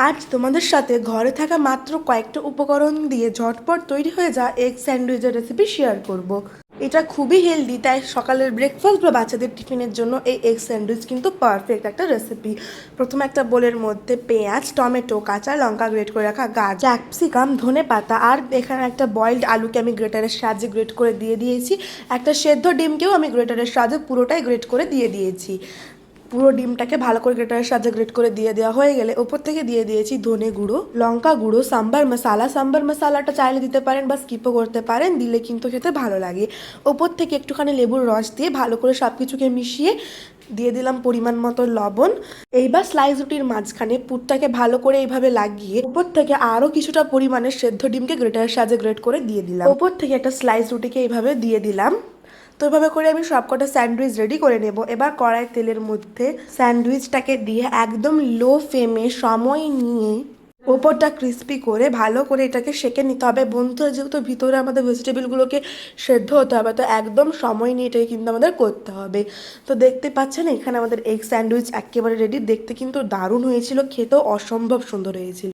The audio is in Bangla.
আজ তোমাদের সাথে ঘরে থাকা মাত্র কয়েকটা উপকরণ দিয়ে ঝটপট তৈরি হয়ে যাওয়া এগ স্যান্ডউইচের রেসিপি শেয়ার করব। এটা খুবই হেলদি, তাই সকালের ব্রেকফাস্ট বা বাচ্চাদের টিফিনের জন্য এই এগ স্যান্ডউইচ কিন্তু পারফেক্ট একটা রেসিপি। প্রথমে একটা বোলের মধ্যে পেঁয়াজ, টমেটো, কাঁচা লঙ্কা, গ্রেট করে রাখা গাজর, ক্যাপসিকাম, ধনেপাতা আর এখানে একটা বয়েলড আলুকে আমি গ্রেটারের সাহায্যে গ্রেট করে দিয়ে দিয়েছি। একটা সেদ্ধ ডিমকেও আমি গ্রেটারের সাহায্যে পুরোটাই গ্রেট করে দিয়ে দিয়েছি। পুরো ডিমটাকে ভালো করে গ্রেটারের সাহায্যে গ্রেট করে দিয়ে দেওয়া হয়ে গেলে ওপর থেকে দিয়ে দিয়েছি ধনে গুঁড়ো, লঙ্কা গুঁড়ো, সাম্বার মশলা। সাম্বার মশলাটা চাইলে দিতে পারেন বা স্কিপও করতে পারেন, দিলে কিন্তু খেতে ভালো লাগে। ওপর থেকে একটুখানি লেবুর রস দিয়ে ভালো করে সব কিছুকে মিশিয়ে দিয়ে দিলাম পরিমাণ মতো লবণ। এইবার স্লাইস রুটির মাঝখানে পুরটাকে ভালো করে এইভাবে লাগিয়ে ওপর থেকে আরও কিছুটা পরিমাণে সেদ্ধ ডিমকে গ্রেটারের সাহায্যে গ্রেট করে দিয়ে দিলাম। ওপর থেকে একটা স্লাইস রুটিকে এইভাবে দিয়ে দিলাম। তো এভাবে করে আমি সবকটা স্যান্ডউইচ রেডি করে নেব। এবার কড়াই তেলের মধ্যে স্যান্ডউইচটাকে দিয়ে একদম লো ফ্লেমে সময় নিয়ে ওপরটা ক্রিস্পি করে ভালো করে এটাকে সেঁকে নিতে হবে। বন্ধুরা, যেহেতু ভিতরে আমাদের ভেজিটেবলগুলোকে সেদ্ধ হতে হবে, তো একদম সময় নিয়ে এটাকে কিন্তু আমাদের করতে হবে। তো দেখতে পাচ্ছেন এখানে আমাদের এগ স্যান্ডউইচ একেবারে রেডি। দেখতে কিন্তু দারুণ হয়েছিল, খেতেও অসম্ভব সুন্দর হয়েছিল।